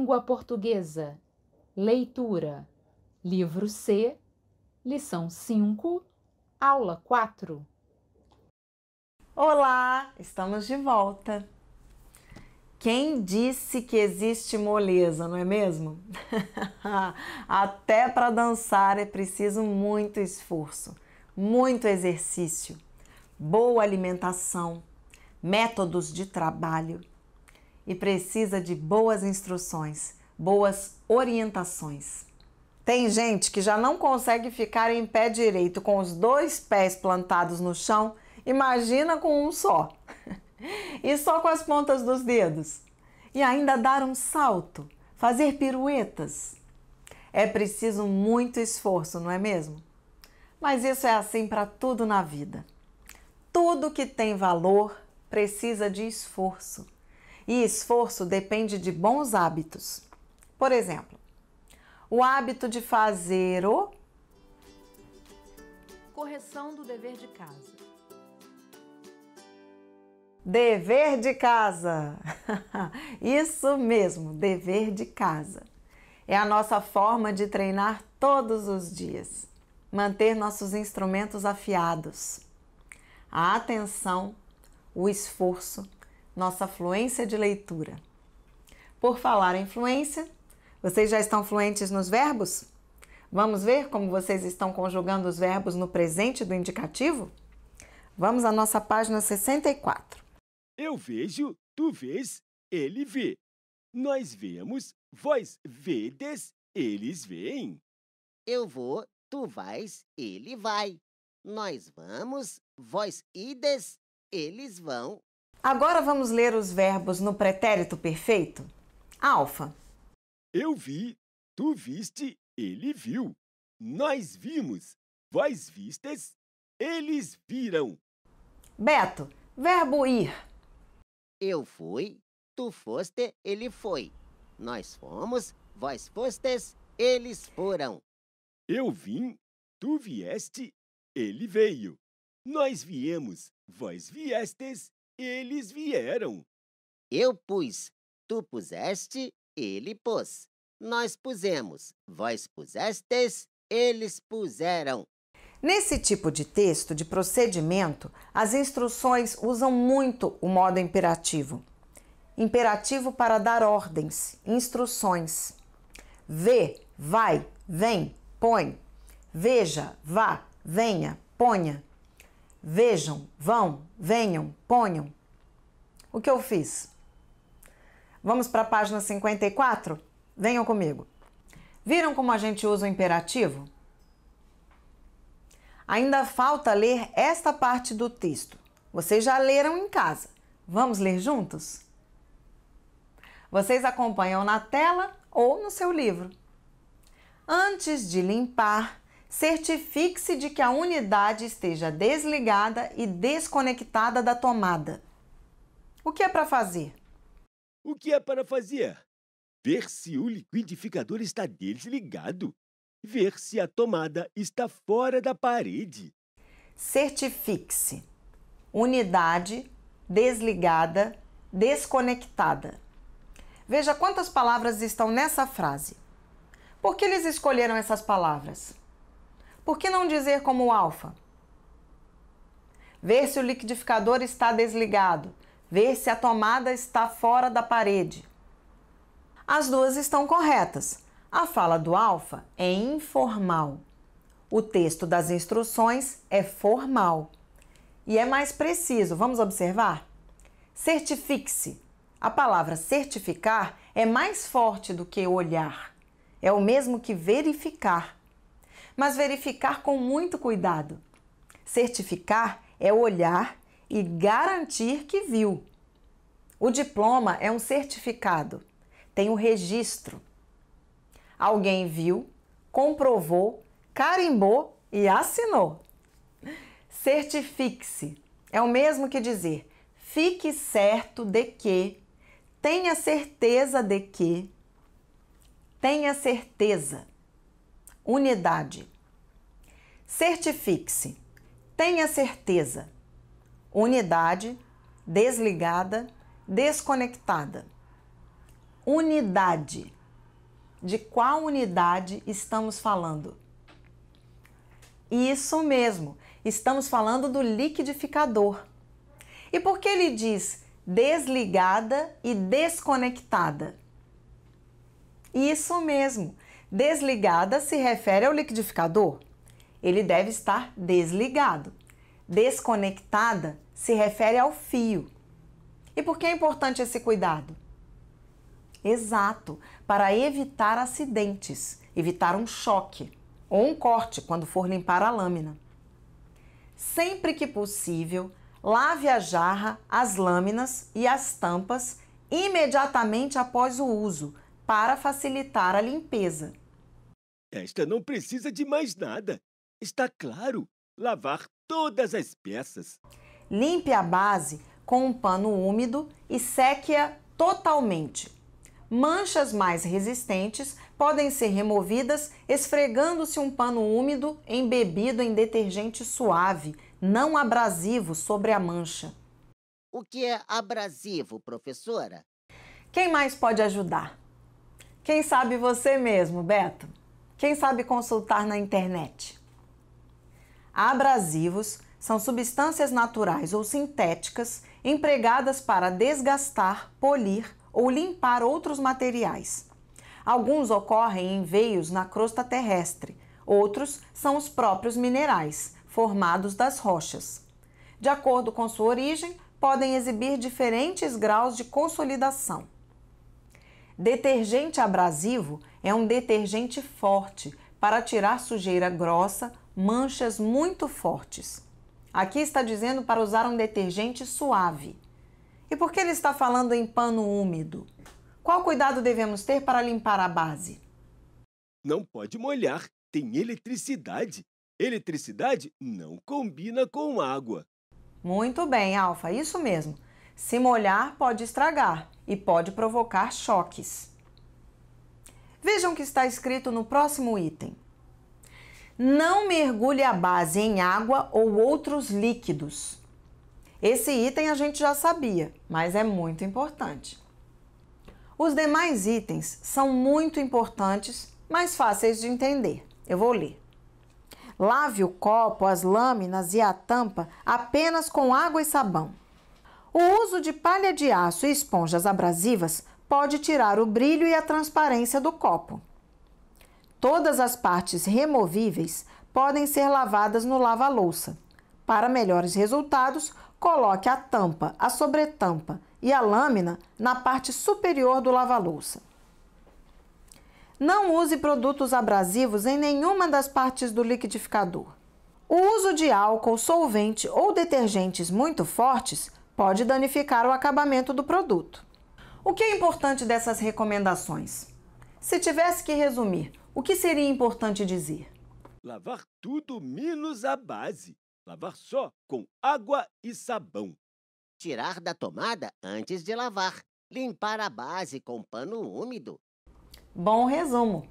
Língua Portuguesa. Leitura. Livro C, Lição 5, Aula 4. Olá, estamos de volta. Quem disse que existe moleza, não é mesmo? Até para dançar é preciso muito esforço, muito exercício, boa alimentação, métodos de trabalho e precisa de boas instruções, boas orientações. Tem gente que já não consegue ficar em pé direito com os 2 pés plantados no chão, imagina com um só. E só com as pontas dos dedos. E ainda dar um salto, fazer piruetas. É preciso muito esforço, não é mesmo? Mas isso é assim para tudo na vida. Tudo que tem valor precisa de esforço. E esforço depende de bons hábitos. Por exemplo, o hábito de fazer o correção do dever de casa. Dever de casa. Isso mesmo, dever de casa. É a nossa forma de treinar todos os dias, manter nossos instrumentos afiados. A atenção, o esforço, nossa fluência de leitura. Por falar em fluência, vocês já estão fluentes nos verbos? Vamos ver como vocês estão conjugando os verbos no presente do indicativo? Vamos à nossa página 64. Eu vejo, tu vês, ele vê. Nós vemos, vós vedes, eles veem. Eu vou, tu vais, ele vai. Nós vamos, vós ides, eles vão. Agora vamos ler os verbos no pretérito perfeito. Alfa. Eu vi, tu viste, ele viu. Nós vimos, vós vistes, eles viram. Beto. Verbo ir. Eu fui, tu foste, ele foi. Nós fomos, vós fostes, eles foram. Eu vim, tu vieste, ele veio. Nós viemos, vós viestes, eles vieram. Eu pus, tu puseste, ele pôs. Nós pusemos, vós pusestes, eles puseram. Nesse tipo de texto de procedimento, as instruções usam muito o modo imperativo. Imperativo para dar ordens, instruções. Vê, vai, vem, põe. Veja, vá, venha, ponha. Vejam, vão, venham, ponham. O que eu fiz? Vamos para a página 54? Venham comigo. Viram como a gente usa o imperativo? Ainda falta ler esta parte do texto. Vocês já leram em casa. Vamos ler juntos? Vocês acompanham na tela ou no seu livro. Antes de limpar, certifique-se de que a unidade esteja desligada e desconectada da tomada. O que é para fazer? O que é para fazer? Ver se o liquidificador está desligado. Ver se a tomada está fora da parede. Certifique-se. Unidade, desligada, desconectada. Veja quantas palavras estão nessa frase. Por que eles escolheram essas palavras? Por que não dizer como alfa? Ver se o liquidificador está desligado. Ver se a tomada está fora da parede. As duas estão corretas. A fala do alfa é informal. O texto das instruções é formal. E é mais preciso. Vamos observar? Certifique-se. A palavra certificar é mais forte do que olhar. É o mesmo que verificar. Mas verificar com muito cuidado. Certificar é olhar e garantir que viu. O diploma é um certificado. Tem o registro. Alguém viu, comprovou, carimbou e assinou. Certifique-se é o mesmo que dizer fique certo de que, tenha certeza de que, tenha certeza. Unidade. Certifique-se, tenha certeza. Unidade, desligada, desconectada. Unidade. De qual unidade estamos falando? Isso mesmo, estamos falando do liquidificador. E por que ele diz desligada e desconectada? Isso mesmo, desligada se refere ao liquidificador. Ele deve estar desligado. Desconectada se refere ao fio. E por que é importante esse cuidado? Exato, para evitar acidentes, evitar um choque ou um corte quando for limpar a lâmina. Sempre que possível, lave a jarra, as lâminas e as tampas imediatamente após o uso, para facilitar a limpeza. Esta não precisa de mais nada. Está claro, lavar todas as peças. Limpe a base com um pano úmido e seque-a totalmente. Manchas mais resistentes podem ser removidas esfregando-se um pano úmido embebido em detergente suave, não abrasivo, sobre a mancha. O que é abrasivo, professora? Quem mais pode ajudar? Quem sabe você mesmo, Beto? Quem sabe consultar na internet? Abrasivos são substâncias naturais ou sintéticas empregadas para desgastar, polir ou limpar outros materiais. Alguns ocorrem em veios na crosta terrestre, outros são os próprios minerais, formados das rochas. De acordo com sua origem, podem exibir diferentes graus de consolidação. Detergente abrasivo é um detergente forte para tirar sujeira grossa, manchas muito fortes. Aqui está dizendo para usar um detergente suave. E por que ele está falando em pano úmido? Qual cuidado devemos ter para limpar a base? Não pode molhar, tem eletricidade. Eletricidade não combina com água. Muito bem, Alfa, isso mesmo. Se molhar, pode estragar e pode provocar choques. Vejam o que está escrito no próximo item. Não mergulhe a base em água ou outros líquidos. Esse item a gente já sabia, mas é muito importante. Os demais itens são muito importantes, mas fáceis de entender. Eu vou ler. Lave o copo, as lâminas e a tampa apenas com água e sabão. O uso de palha de aço e esponjas abrasivas pode tirar o brilho e a transparência do copo. Todas as partes removíveis podem ser lavadas no lava-louça. Para melhores resultados, coloque a tampa, a sobretampa e a lâmina na parte superior do lava-louça. Não use produtos abrasivos em nenhuma das partes do liquidificador. O uso de álcool, solvente ou detergentes muito fortes pode danificar o acabamento do produto. O que é importante dessas recomendações? Se tivesse que resumir, o que seria importante dizer? Lavar tudo menos a base. Lavar só com água e sabão. Tirar da tomada antes de lavar. Limpar a base com pano úmido. Bom resumo.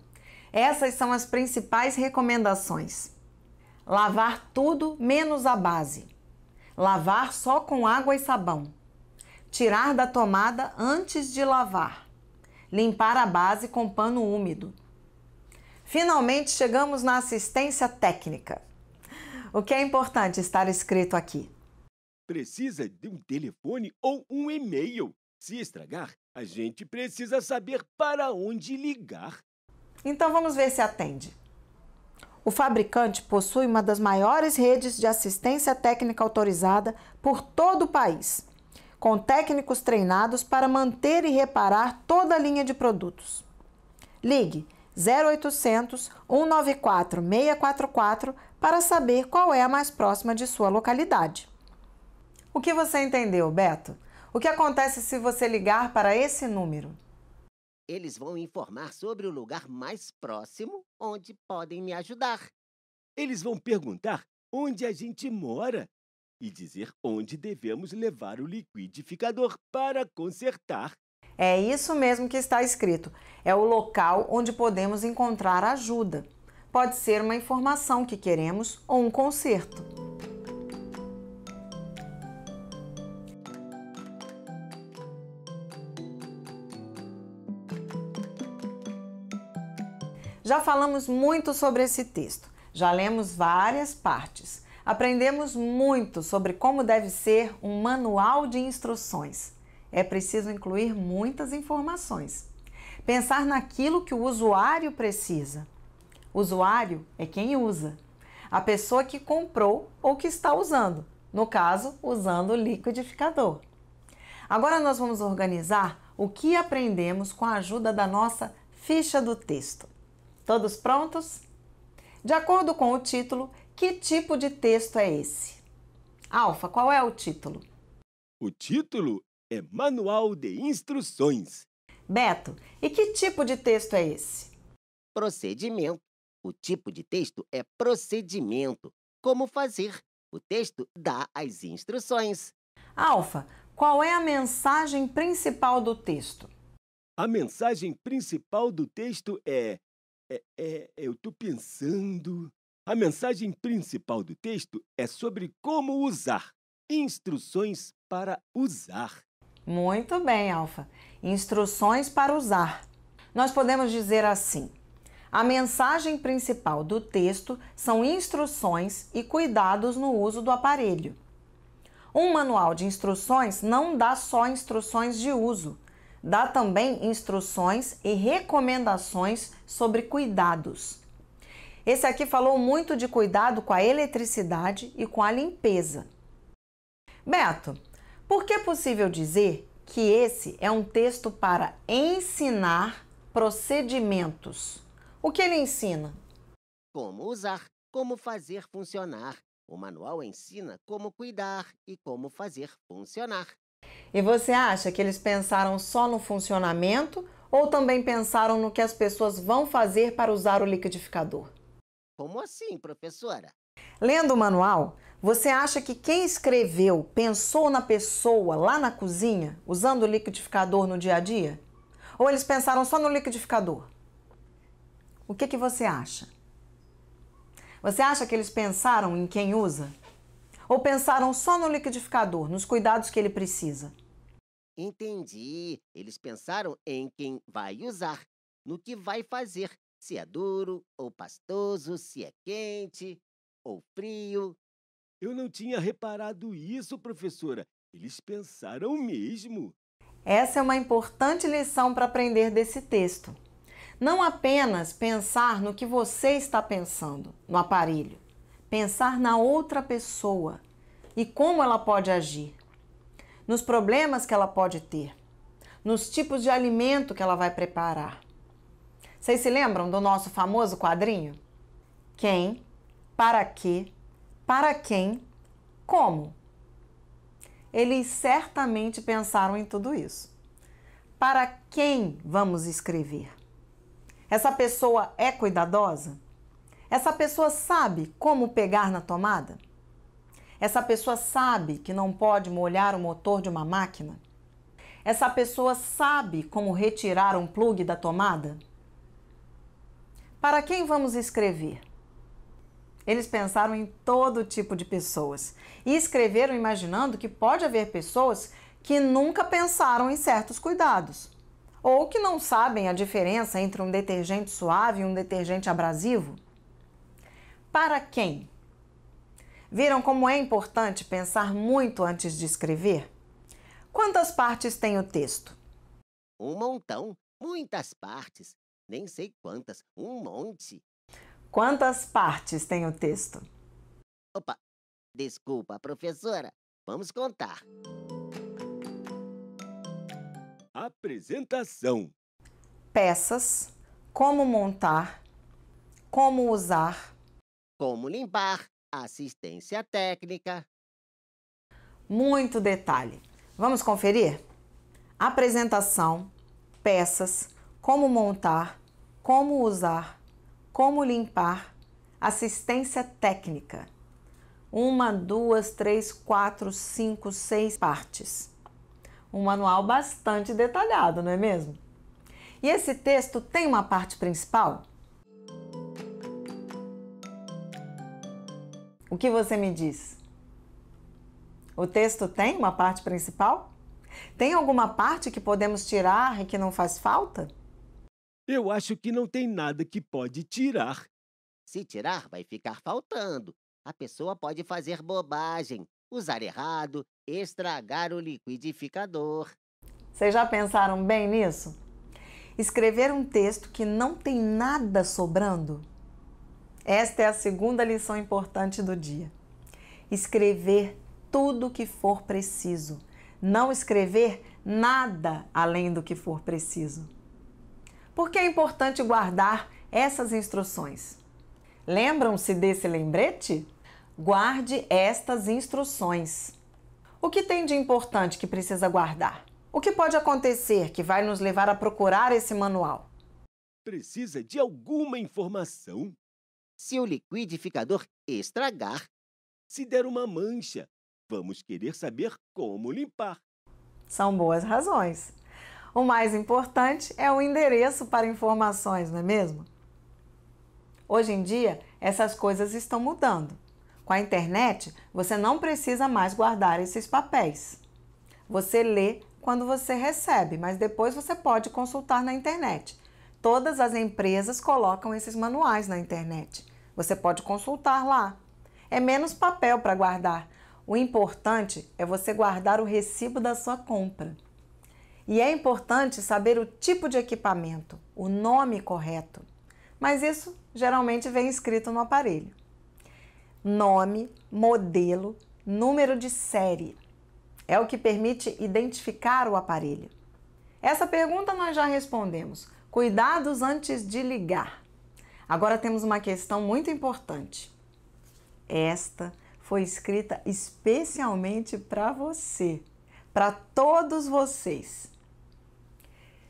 Essas são as principais recomendações. Lavar tudo menos a base. Lavar só com água e sabão. Tirar da tomada antes de lavar. Limpar a base com pano úmido. Finalmente chegamos na assistência técnica. O que é importante estar escrito aqui? Precisa de um telefone ou um e-mail. Se estragar, a gente precisa saber para onde ligar. Então vamos ver se atende. O fabricante possui uma das maiores redes de assistência técnica autorizada por todo o país, com técnicos treinados para manter e reparar toda a linha de produtos. Ligue 0800 194 644 para saber qual é a mais próxima de sua localidade. O que você entendeu, Beto? O que acontece se você ligar para esse número? Eles vão informar sobre o lugar mais próximo onde podem me ajudar. Eles vão perguntar onde a gente mora e dizer onde devemos levar o liquidificador para consertar. É isso mesmo que está escrito. É o local onde podemos encontrar ajuda. Pode ser uma informação que queremos ou um conserto. Já falamos muito sobre esse texto, já lemos várias partes. Aprendemos muito sobre como deve ser um manual de instruções. É preciso incluir muitas informações. Pensar naquilo que o usuário precisa. O usuário é quem usa, a pessoa que comprou ou que está usando, no caso, usando o liquidificador. Agora nós vamos organizar o que aprendemos com a ajuda da nossa ficha do texto. Todos prontos? De acordo com o título, que tipo de texto é esse? Alfa, qual é o título? O título é Manual de Instruções. Beto, e que tipo de texto é esse? Procedimento. O tipo de texto é procedimento. Como fazer? O texto dá as instruções. Alfa, qual é a mensagem principal do texto? A mensagem principal do texto eu estou pensando. A mensagem principal do texto é sobre como usar. Instruções para usar. Muito bem, Alfa. Instruções para usar. Nós podemos dizer assim: a mensagem principal do texto são instruções e cuidados no uso do aparelho. Um manual de instruções não dá só instruções de uso, dá também instruções e recomendações sobre cuidados. Esse aqui falou muito de cuidado com a eletricidade e com a limpeza. Beto, por que é possível dizer que esse é um texto para ensinar procedimentos? O que ele ensina? Como usar, como fazer funcionar. O manual ensina como cuidar e como fazer funcionar. E você acha que eles pensaram só no funcionamento ou também pensaram no que as pessoas vão fazer para usar o liquidificador? Como assim, professora? Lendo o manual, você acha que quem escreveu pensou na pessoa lá na cozinha, usando o liquidificador no dia a dia? Ou eles pensaram só no liquidificador? O que você acha? Você acha que eles pensaram em quem usa? Ou pensaram só no liquidificador, nos cuidados que ele precisa? Entendi. Eles pensaram em quem vai usar, no que vai fazer. Se é duro ou pastoso, se é quente ou frio. Eu não tinha reparado isso, professora. Eles pensaram mesmo. Essa é uma importante lição para aprender desse texto. Não apenas pensar no que você está pensando no aparelho, pensar na outra pessoa e como ela pode agir, nos problemas que ela pode ter, nos tipos de alimento que ela vai preparar. Vocês se lembram do nosso famoso quadrinho? Quem, para quê, para quem, como? Eles certamente pensaram em tudo isso. Para quem vamos escrever? Essa pessoa é cuidadosa? Essa pessoa sabe como pegar na tomada? Essa pessoa sabe que não pode molhar o motor de uma máquina? Essa pessoa sabe como retirar um plugue da tomada? Para quem vamos escrever? Eles pensaram em todo tipo de pessoas e escreveram imaginando que pode haver pessoas que nunca pensaram em certos cuidados ou que não sabem a diferença entre um detergente suave e um detergente abrasivo. Para quem? Viram como é importante pensar muito antes de escrever? Quantas partes tem o texto? Um montão, muitas partes. Nem sei quantas, um monte. Quantas partes tem o texto? Opa, desculpa, professora. Vamos contar. Apresentação. Peças, como montar, como usar, Como limpar, assistência técnica. muito detalhe. Vamos conferir? Apresentação, peças, como montar, como usar, como limpar, assistência técnica. 1, 2, 3, 4, 5, 6 partes. Um manual bastante detalhado, não é mesmo? E esse texto tem uma parte principal? O que você me diz? O texto tem uma parte principal? Tem alguma parte que podemos tirar e que não faz falta? Eu acho que não tem nada que pode tirar. Se tirar, vai ficar faltando. A pessoa pode fazer bobagem, usar errado, estragar o liquidificador. Vocês já pensaram bem nisso? Escrever um texto que não tem nada sobrando? Esta é a segunda lição importante do dia. Escrever tudo o que for preciso. Não escrever nada além do que for preciso. Por que é importante guardar essas instruções? Lembram-se desse lembrete? Guarde estas instruções. O que tem de importante que precisa guardar? O que pode acontecer que vai nos levar a procurar esse manual? Precisa de alguma informação. Se o liquidificador estragar, Se der uma mancha, vamos querer saber como limpar. São boas razões. O mais importante é o endereço para informações, não é mesmo? Hoje em dia, essas coisas estão mudando. Com a internet, você não precisa mais guardar esses papéis. Você lê quando você recebe, mas depois você pode consultar na internet. Todas as empresas colocam esses manuais na internet. Você pode consultar lá. É menos papel para guardar. O importante é você guardar o recibo da sua compra. E é importante saber o tipo de equipamento, o nome correto. Mas isso geralmente vem escrito no aparelho. Nome, modelo, número de série. É o que permite identificar o aparelho. Essa pergunta nós já respondemos. Cuidados antes de ligar. Agora temos uma questão muito importante. Esta foi escrita especialmente para você, para todos vocês.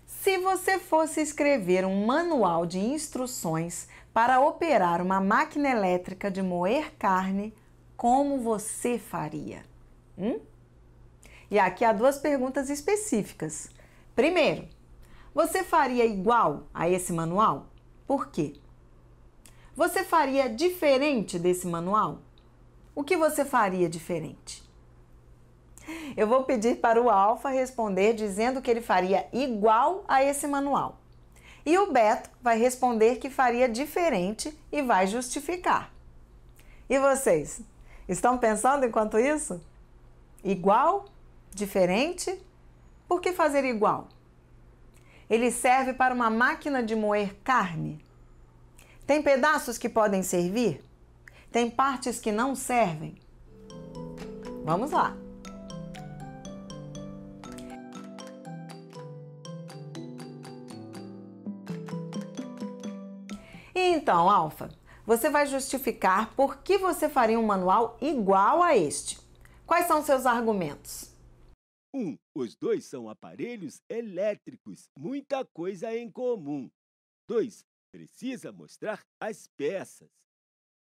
Se você fosse escrever um manual de instruções para operar uma máquina elétrica de moer carne, como você faria? E aqui há duas perguntas específicas. Primeiro, você faria igual a esse manual? Por quê? Você faria diferente desse manual? O que você faria diferente? Eu vou pedir para o Alfa responder dizendo que ele faria igual a esse manual. E o Beto vai responder que faria diferente e vai justificar. E vocês? Estão pensando enquanto isso? Igual? Diferente? Por que fazer igual? Ele serve para uma máquina de moer carne? Tem pedaços que podem servir? Tem partes que não servem? Vamos lá! Então, Alfa, você vai justificar por que você faria um manual igual a este. Quais são seus argumentos? 1. Os dois são aparelhos elétricos, muita coisa em comum. 2. Precisa mostrar as peças.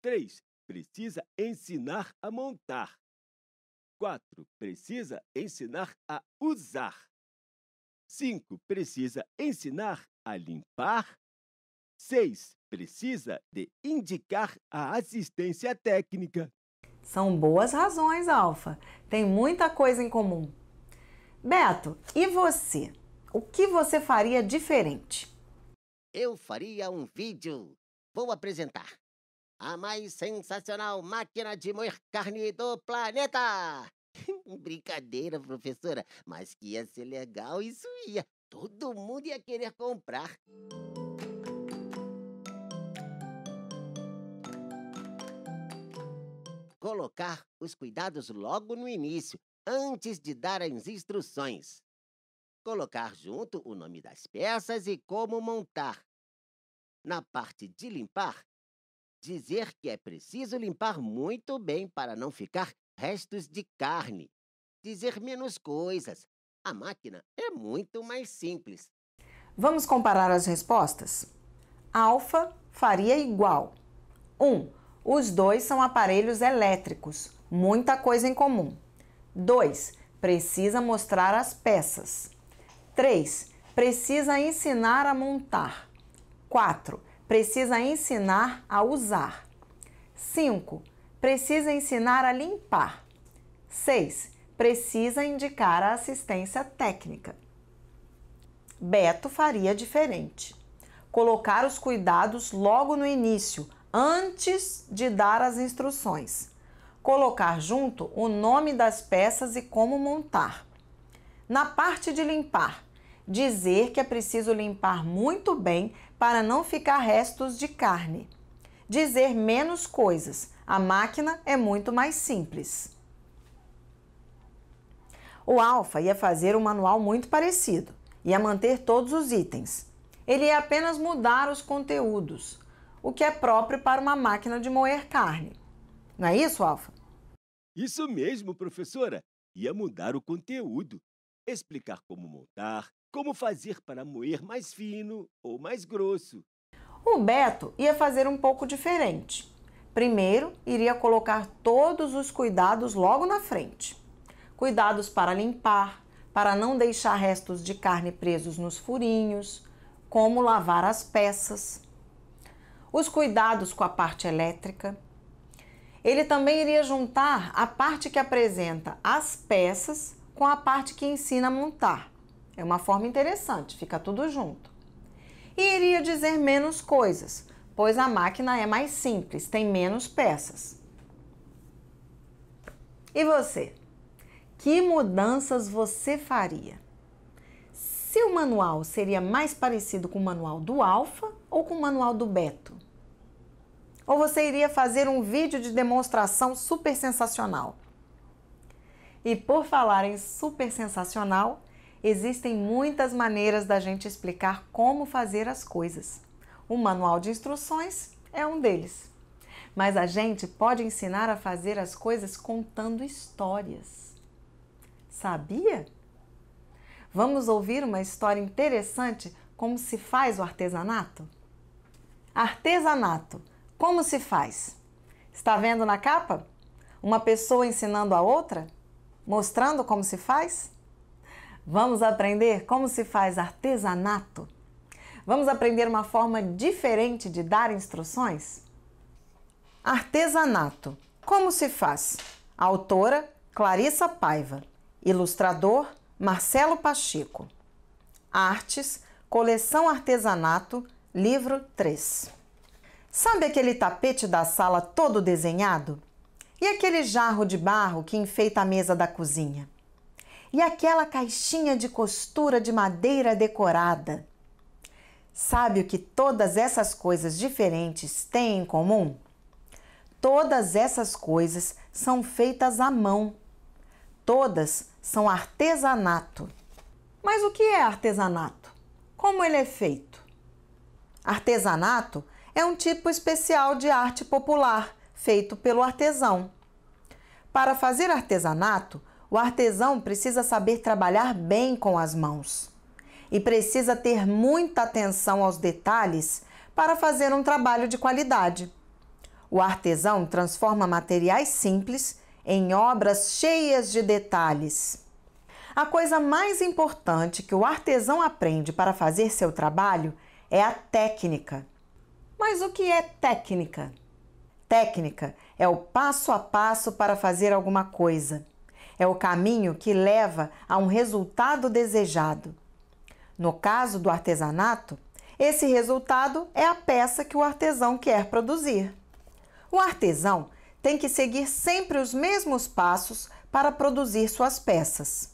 3. Precisa ensinar a montar. 4. Precisa ensinar a usar. 5. Precisa ensinar a limpar. 6. Precisa de indicar a assistência técnica. São boas razões, Alfa. Tem muita coisa em comum. Beto, e você? O que você faria diferente? Eu faria um vídeo. Vou apresentar a mais sensacional máquina de moer carne do planeta. Brincadeira, professora, mas que ia ser legal, isso ia. Todo mundo ia querer comprar. Colocar os cuidados logo no início, antes de dar as instruções. Colocar junto o nome das peças e como montar. Na parte de limpar, dizer que é preciso limpar muito bem para não ficar restos de carne. Dizer menos coisas. A máquina é muito mais simples. Vamos comparar as respostas? Alfa faria igual. 1. Os dois são aparelhos elétricos, muita coisa em comum. 2. Precisa mostrar as peças. 3. Precisa ensinar a montar. 4. Precisa ensinar a usar. 5. Precisa ensinar a limpar. 6. Precisa indicar a assistência técnica. Beto faria diferente. colocar os cuidados logo no início, antes de dar as instruções. Colocar junto o nome das peças e como montar. Na parte de limpar, dizer que é preciso limpar muito bem para não ficar restos de carne. Dizer menos coisas, a máquina é muito mais simples. O Alfa ia fazer um manual muito parecido, ia manter todos os itens. Ele ia apenas mudar os conteúdos, o que é próprio para uma máquina de moer carne. Não é isso, Alfa? Isso mesmo, professora. Ia mudar o conteúdo, explicar como montar, como fazer para moer mais fino ou mais grosso. O Beto ia fazer um pouco diferente. Primeiro, iria colocar todos os cuidados logo na frente. Cuidados para limpar, para não deixar restos de carne presos nos furinhos, como lavar as peças. Os cuidados com a parte elétrica. Ele também iria juntar a parte que apresenta as peças com a parte que ensina a montar. É uma forma interessante, fica tudo junto. E iria dizer menos coisas, pois a máquina é mais simples, tem menos peças. E você? Que mudanças você faria? Seu manual seria mais parecido com o manual do Alfa ou com o manual do Beto? Ou você iria fazer um vídeo de demonstração super sensacional? E por falar em super sensacional, existem muitas maneiras da gente explicar como fazer as coisas. O manual de instruções é um deles. Mas a gente pode ensinar a fazer as coisas contando histórias. Sabia? Vamos ouvir uma história interessante como se faz o artesanato? Artesanato, como se faz? Está vendo na capa? Uma pessoa ensinando a outra? Mostrando como se faz? Vamos aprender como se faz artesanato? Vamos aprender uma forma diferente de dar instruções? Artesanato, como se faz? Autora Clarissa Paiva. Ilustrador Marcelo Pacheco. Artes, Coleção Artesanato, livro 3. Sabe aquele tapete da sala todo desenhado? E aquele jarro de barro que enfeita a mesa da cozinha? E aquela caixinha de costura de madeira decorada? Sabe o que todas essas coisas diferentes têm em comum? Todas essas coisas são feitas à mão. Todas são artesanato. Mas o que é artesanato? Como ele é feito? Artesanato é um tipo especial de arte popular, feito pelo artesão. Para fazer artesanato, o artesão precisa saber trabalhar bem com as mãos e precisa ter muita atenção aos detalhes para fazer um trabalho de qualidade. O artesão transforma materiais simples em obras cheias de detalhes. A coisa mais importante que o artesão aprende para fazer seu trabalho é a técnica. Mas o que é técnica? Técnica é o passo a passo para fazer alguma coisa. É o caminho que leva a um resultado desejado. No caso do artesanato, esse resultado é a peça que o artesão quer produzir. O artesão tem que seguir sempre os mesmos passos para produzir suas peças.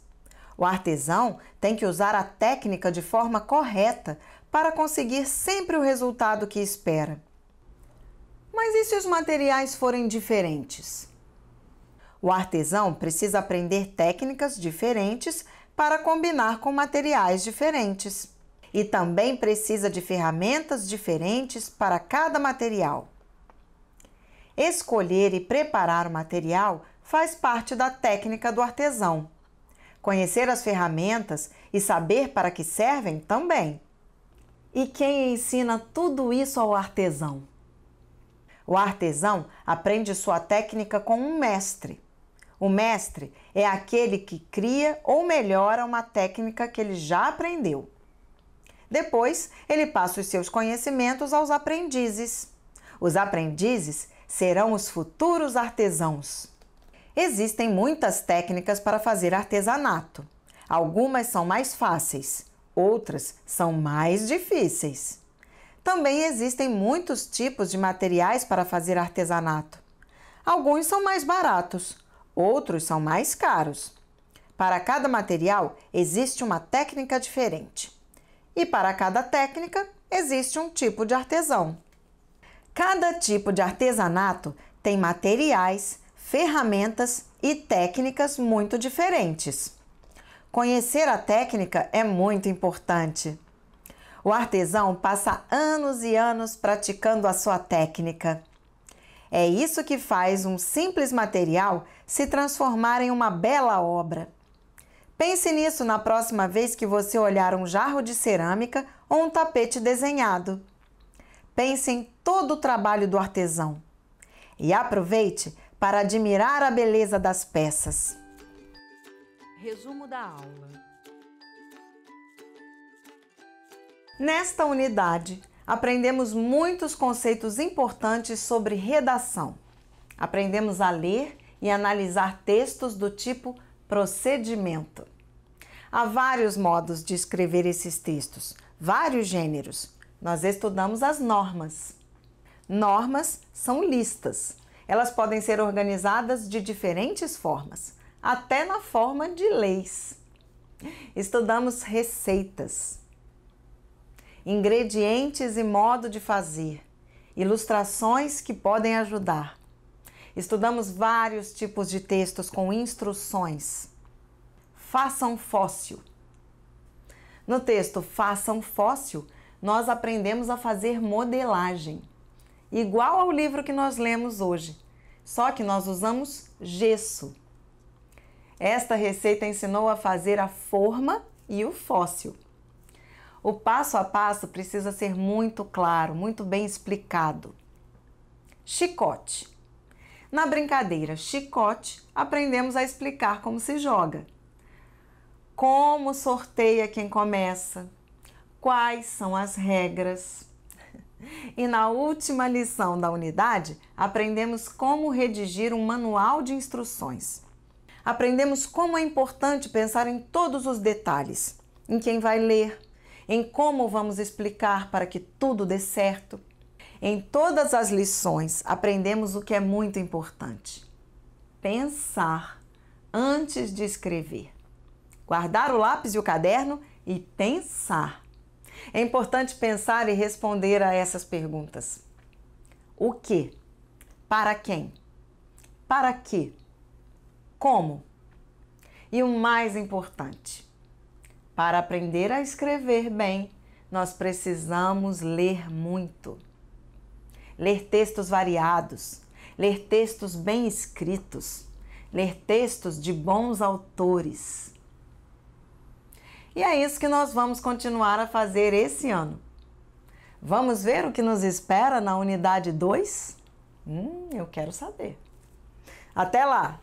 O artesão tem que usar a técnica de forma correta para conseguir sempre o resultado que espera. Mas e se os materiais forem diferentes? O artesão precisa aprender técnicas diferentes para combinar com materiais diferentes. E também precisa de ferramentas diferentes para cada material. Escolher e preparar o material faz parte da técnica do artesão. Conhecer as ferramentas e saber para que servem também. E quem ensina tudo isso ao artesão? O artesão aprende sua técnica com um mestre. O mestre é aquele que cria ou melhora uma técnica que ele já aprendeu. Depois, ele passa os seus conhecimentos aos aprendizes. Os aprendizes serão os futuros artesãos. Existem muitas técnicas para fazer artesanato. Algumas são mais fáceis, outras são mais difíceis. Também existem muitos tipos de materiais para fazer artesanato. Alguns são mais baratos, outros são mais caros. Para cada material existe uma técnica diferente. E para cada técnica existe um tipo de artesão. Cada tipo de artesanato tem materiais, ferramentas e técnicas muito diferentes. Conhecer a técnica é muito importante. O artesão passa anos e anos praticando a sua técnica. É isso que faz um simples material se transformar em uma bela obra. Pense nisso na próxima vez que você olhar um jarro de cerâmica ou um tapete desenhado. Pense em todo o trabalho do artesão e aproveite para admirar a beleza das peças. Resumo da aula. Nesta unidade, aprendemos muitos conceitos importantes sobre redação. Aprendemos a ler e analisar textos do tipo procedimento. Há vários modos de escrever esses textos, vários gêneros. Nós estudamos as normas. Normas são listas. Elas podem ser organizadas de diferentes formas, até na forma de leis. Estudamos receitas, ingredientes e modo de fazer, ilustrações que podem ajudar. Estudamos vários tipos de textos com instruções. Faça um fóssil. No texto Faça um fóssil, nós aprendemos a fazer modelagem, igual ao livro que nós lemos hoje, só que nós usamos gesso. Esta receita ensinou a fazer a forma e o fóssil. O passo a passo precisa ser muito claro, muito bem explicado. Chicote. Na brincadeira chicote, aprendemos a explicar como se joga. Como sorteia quem começa, quais são as regras. E na última lição da unidade, aprendemos como redigir um manual de instruções. Aprendemos como é importante pensar em todos os detalhes, em quem vai ler, em como vamos explicar para que tudo dê certo. Em todas as lições, aprendemos o que é muito importante: pensar antes de escrever. Guardar o lápis e o caderno e pensar. É importante pensar e responder a essas perguntas. O que? Para quem? Para quê? Como? E o mais importante, para aprender a escrever bem, nós precisamos ler muito. Ler textos variados, ler textos bem escritos, ler textos de bons autores. E é isso que nós vamos continuar a fazer esse ano. Vamos ver o que nos espera na unidade 2? Eu quero saber. Até lá!